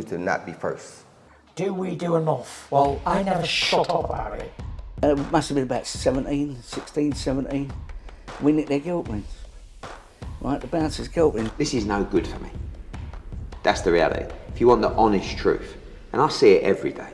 continue to not be first? Do we do enough? Well, I never shut up about it. It must have been about 16, 17. We nicked their gilt rings. Right, the bouncer's gilt ring. This is no good for me. That's the reality. If you want the honest truth, and I see it every day.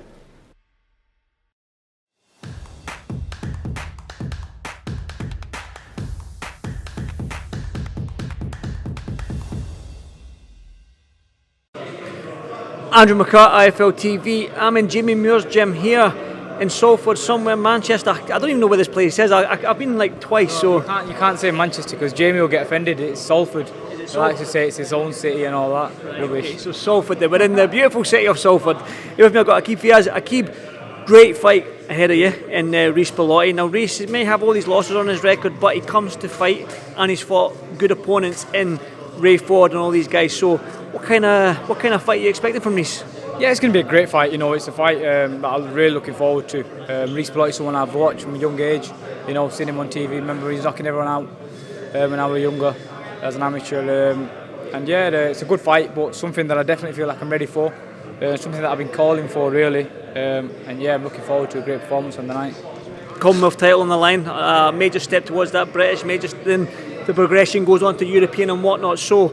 Andrew McCART, IFL TV. I'm in Jamie Muir's gym here in Salford, somewhere in Manchester. I don't even know where this place is. I've been like twice, so... You can't say Manchester because Jamie will get offended. It's Salford. He likes to say it's his own city and all that rubbish. Okay, so Salford, we're in the beautiful city of Salford. Here with me I've got Aqib Fiaz. Aqib, great fight ahead of you in Reece Bellotti. Now Reece may have all these losses on his record, but he comes to fight and he's fought good opponents in Ray Ford and all these guys. So what kind of fight are you expecting from Reece? Yeah, it's going to be a great fight. You know, it's a fight that I'm really looking forward to. Reece Bellotti is someone I've watched from a young age. You know, seen him on TV. Remember, he's knocking everyone out when I was younger as an amateur. And yeah, it's a good fight, but something that I definitely feel like I'm ready for. Something that I've been calling for really. And yeah, I'm looking forward to a great performance on the night. Commonwealth title on the line, a major step towards that British, then the progression goes on to European and whatnot. So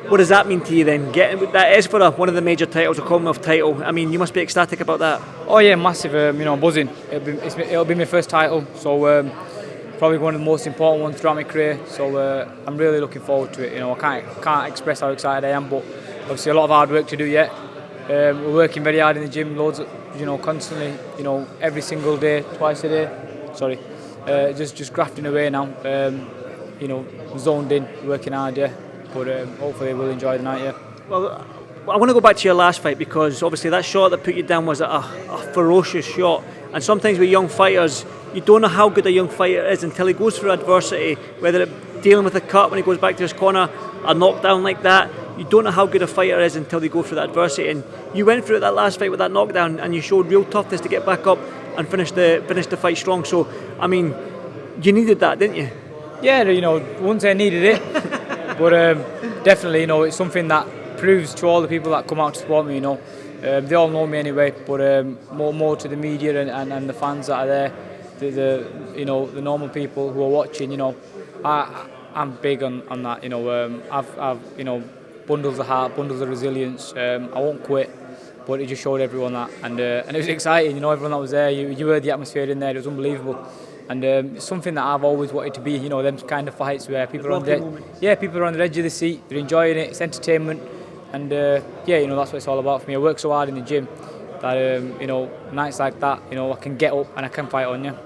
what does that mean to you then? That is for one of the major titles, a Commonwealth title. I mean, you must be ecstatic about that. Oh yeah, massive. You know, buzzing. It'll be my first title, so probably one of the most important ones throughout my career. So I'm really looking forward to it. You know, I can't express how excited I am, but obviously a lot of hard work to do yet. We're working very hard in the gym, loads, constantly. You know, every single day, twice a day. Sorry, just grafting away now. You know, zoned in, working hard, yeah. But hopefully we'll enjoy the night, yeah. Well, I want to go back to your last fight because obviously that shot that put you down was a ferocious shot. And sometimes with young fighters, you don't know how good a young fighter is until he goes through adversity, whether it's dealing with a cut when he goes back to his corner, a knockdown like that. You don't know how good a fighter is until they go through that adversity. And you went through that last fight with that knockdown and you showed real toughness to get back up and finish the fight strong. So, I mean, you needed that, didn't you? Yeah, you know, wouldn't say I needed it, but definitely, you know, it's something that proves to all the people that come out to support me, you know. They all know me anyway, but more to the media and the fans that are there, the normal people who are watching, you know. I'm big on that, you know. I've you know, bundles of heart, bundles of resilience. I won't quit, but it just showed everyone that, and it was exciting, you know. Everyone that was there, you heard the atmosphere in there. It was unbelievable. And it's something that I've always wanted to be, you know, them kind of fights where people are on the edge of the seat, they're enjoying it, it's entertainment, and yeah, you know, that's what it's all about for me. I work so hard in the gym that, you know, nights like that, you know, I can get up and I can fight on you.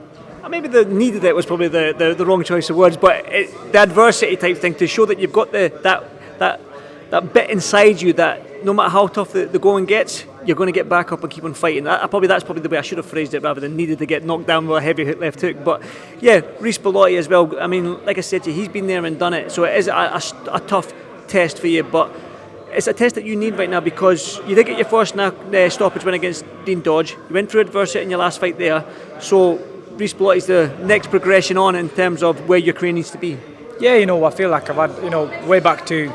Maybe the needed it was probably the wrong choice of words, but the adversity type thing to show that you've got that bit inside you that no matter how tough the going gets, you're going to get back up and keep on fighting. That's probably the way I should have phrased it rather than needed to get knocked down with a heavy left hook. But yeah, Reece Bellotti as well. I mean, like I said to you, he's been there and done it. So it is a tough test for you, but it's a test that you need right now because you did get your first stoppage win against Dean Dodge. You went through adversity in your last fight there. So Reece Bellotti is the next progression on in terms of where your career needs to be. Yeah, you know, I feel like I've had, you know, way back to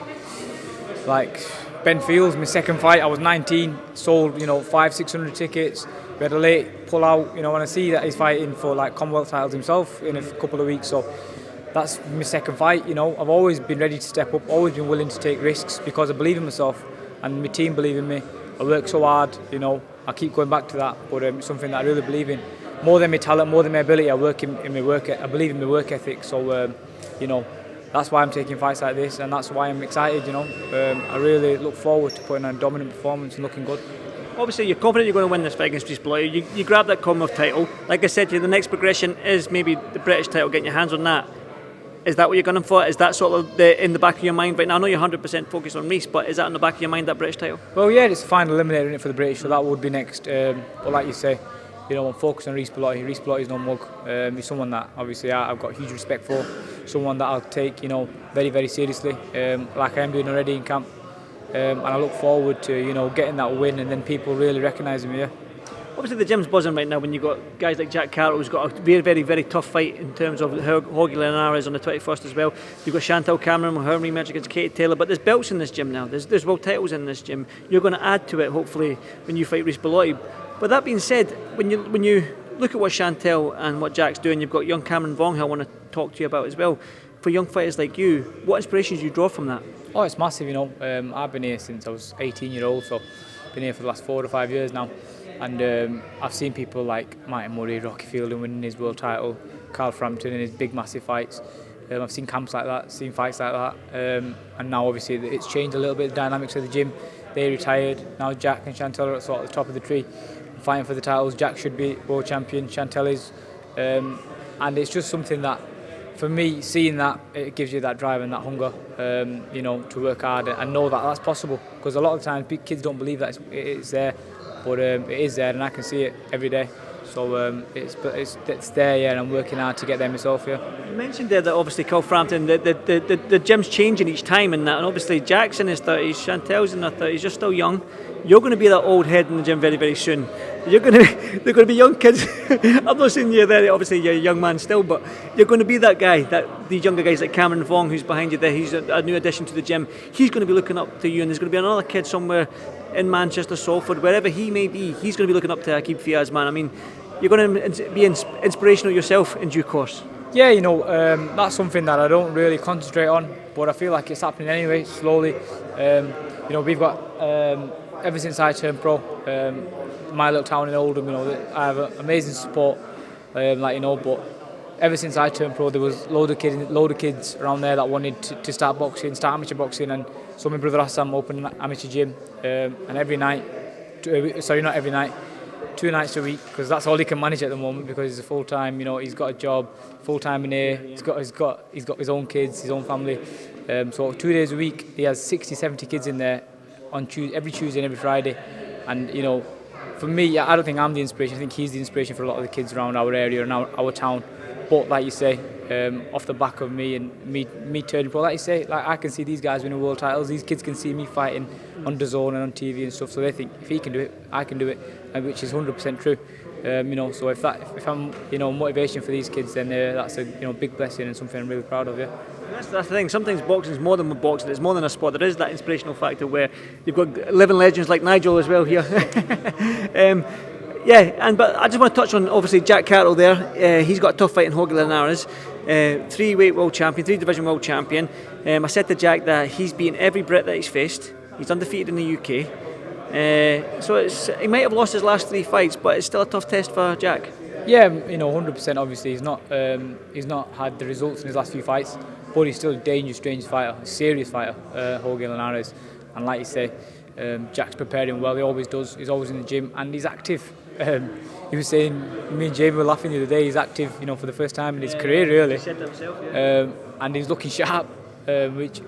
like Ben Fields, my second fight. I was 19, sold, you know, 500-600 tickets. We had a late pull out, you know, and I see that he's fighting for like Commonwealth titles himself in a couple of weeks. So that's my second fight, you know. I've always been ready to step up, always been willing to take risks because I believe in myself and my team believe in me. I work so hard, you know. I keep going back to that, but it's something that I really believe in. More than my talent, more than my ability, I work in my work. I believe in my work ethic. So, you know, that's why I'm taking fights like this, and that's why I'm excited. You know, I really look forward to putting on a dominant performance and looking good. Obviously, you're confident you're going to win this fight against Reece Bellotti. You grab that Commonwealth title. Like I said to you, the next progression is maybe the British title. Getting your hands on that. Is that what you're going for? Is that sort of in the back of your mind right now? I know you're 100% focused on Reece, but is that in the back of your mind, that British title? Well, yeah, it's the final eliminator in it for the British, so that would be next. But like you say, you know, I'm focused on Reece Bellotti. Reece Bellotti is no mug. He's someone that obviously I've got huge respect for. Someone that I'll take, you know, very, very seriously, like I am doing already in camp. And I look forward to, you know, getting that win and then people really recognising me. Yeah. Obviously, the gym's buzzing right now when you've got guys like Jack Catterall, who's got a very, very, very tough fight in terms of Jorge Linares on the 21st as well. You've got Chantel Cameron with her rematch against Katie Taylor, but there's belts in this gym now. There's world titles in this gym. You're going to add to it, hopefully, when you fight Reece Bellotti. But that being said, when you look at what Chantel and what Jack's doing, you've got young Cameron Vong, who I want to talk to you about as well. For young fighters like you, what inspirations do you draw from that? Oh, it's massive, you know. I've been here since I was 18-year-old, so I've been here for the last 4 or 5 years now. And I've seen people like Martin Murray, Rocky Fielding winning his world title, Carl Frampton in his big, massive fights. I've seen camps like that, seen fights like that. And now, obviously, it's changed a little bit, the dynamics of the gym. They retired. Now Jack and Chantel are sort of at the top of the tree, fighting for the titles. Jack should be world champion, Chantel is. And it's just something that, for me, seeing that, it gives you that drive and that hunger, you know, to work hard and know that that's possible. Because a lot of times, big kids don't believe that it's there, but it is there, and I can see it every day. So it's there, yeah, and I'm working hard to get there myself, yeah. You mentioned there that obviously Carl Frampton, the gym's changing each time and that, and obviously Jack's in his 30s, Chantel's in her 30s, you're still young. You're going to be that old head in the gym very, very soon. They're going to be young kids. I'm not saying you're there, obviously you're a young man still, but you're going to be that guy, these younger guys like Cameron Vong, who's behind you there, he's a new addition to the gym. He's going to be looking up to you, and there's going to be another kid somewhere in Manchester, Salford, wherever he may be, he's going to be looking up to Aqib Fiaz, man. I mean, you're going to be inspirational yourself in due course. Yeah, you know, that's something that I don't really concentrate on, but I feel like it's happening anyway, slowly. You know, we've got, ever since I turned pro, my little town in Oldham, you know, I have amazing support, like, you know, but ever since I turned pro, there was load of kids around there that wanted to start boxing, start amateur boxing, and so my brother Hassan opened an amateur gym, and every night, not every night, 2 nights a week, because that's all he can manage at the moment, because he's a full-time, you know, he's got a job, full-time in here, he's got his own kids, his own family, so 2 days a week, he has 60, 70 kids in there on every Tuesday and every Friday, and, you know, for me, I don't think I'm the inspiration, I think he's the inspiration for a lot of the kids around our area and our town, but like you say, off the back of me and me turning pro, like you say, like I can see these guys winning world titles, these kids can see me fighting on DAZN and on TV and stuff, so they think if he can do it, I can do it, and which is 100% true. You know, so if I'm, you know, motivation for these kids, then that's a, you know, big blessing and something I'm really proud of. Yeah. That's the thing. Sometimes boxing is more than boxing. It's more than a sport. There is that inspirational factor where you've got living legends like Nigel as well here. Yeah, but I just want to touch on obviously Jack Catterall there. He's got a tough fight in Jorge Linares. 3-weight world champion, 3-division world champion. I said to Jack that he's beaten every Brit that he's faced. He's undefeated in the UK. So he might have lost his last 3 fights, but it's still a tough test for Jack. Yeah, you know, 100%. Obviously, he's not had the results in his last few fights, but he's still a dangerous fighter, a serious fighter, Jorge Linares. And like you say, Jack's preparing well. He always does. He's always in the gym and he's active. He was saying, me and Jamie were laughing the other day. He's active, you know, for the first time in his career, really. He said that himself, yeah. And he's looking sharp, which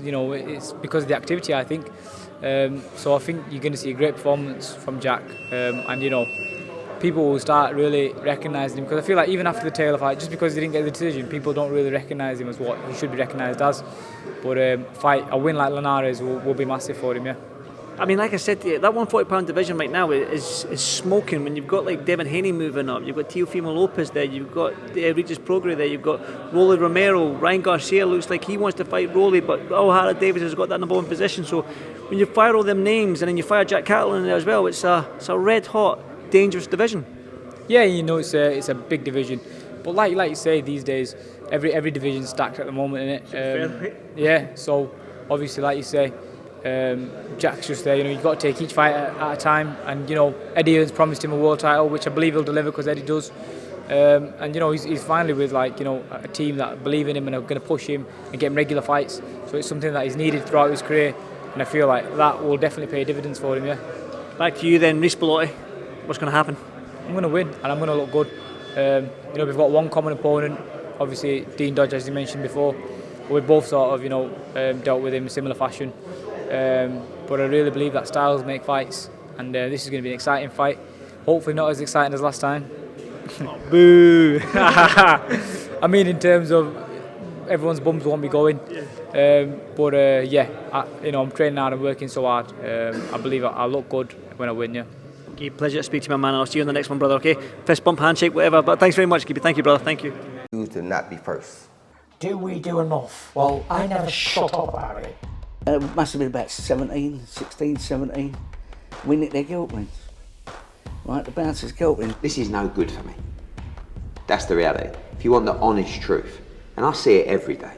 you know, it's because of the activity, I think. So I think you're going to see a great performance from Jack, and you know, people will start really recognising him, because I feel like even after the Taylor fight, just because he didn't get the decision, people don't really recognise him as what he should be recognised as. But a win like Linares will be massive for him, yeah. I mean, like I said to you, that 140-pound division right now is smoking. When you've got like Devin Haney moving up, you've got Teofimo Lopez there, you've got Regis Prograis there, you've got Rolly Romero, Ryan Garcia looks like he wants to fight Rolly, but O'Hara Davis has got that number 1 position. So when you fire all them names and then you fire Jack Catterall in there as well, it's a red-hot, dangerous division. Yeah, you know, it's a big division, but like you say, these days every division's stacked at the moment, innit? Yeah, so obviously, like you say, Jack's just there, you know, you've got to take each fight at a time, and you know, Eddie Hearn's promised him a world title, which I believe he'll deliver, because Eddie does, and you know, he's finally with, like, you know, a team that believe in him and are going to push him and get him regular fights, so it's something that he's needed throughout his career, and I feel like that will definitely pay dividends for him, yeah. Back to you then, Reece Bellotti, what's going to happen? I'm going to win, and I'm going to look good. You know, we've got one common opponent, obviously Dean Dodge, as you mentioned before, but we've both sort of, you know, dealt with him in similar fashion. But I really believe that styles make fights, and this is going to be an exciting fight. Hopefully not as exciting as last time. Oh, boo! I mean, in terms of everyone's bums won't be going. Yeah, you know, I'm training hard and working so hard. I believe I'll look good when I win, yeah. Okay, pleasure to speak to you, my man. I'll see you on the next one, brother, okay? Fist bump, handshake, whatever. But thanks very much, Aqib. Thank you, brother. Thank you. To not be first. Do we do enough? Well, I never shut up about it. It must have been about 16, 17. We nicked their guilt rings. Right, the bouncer's guilt ring. This is no good for me. That's the reality. If you want the honest truth, and I see it every day.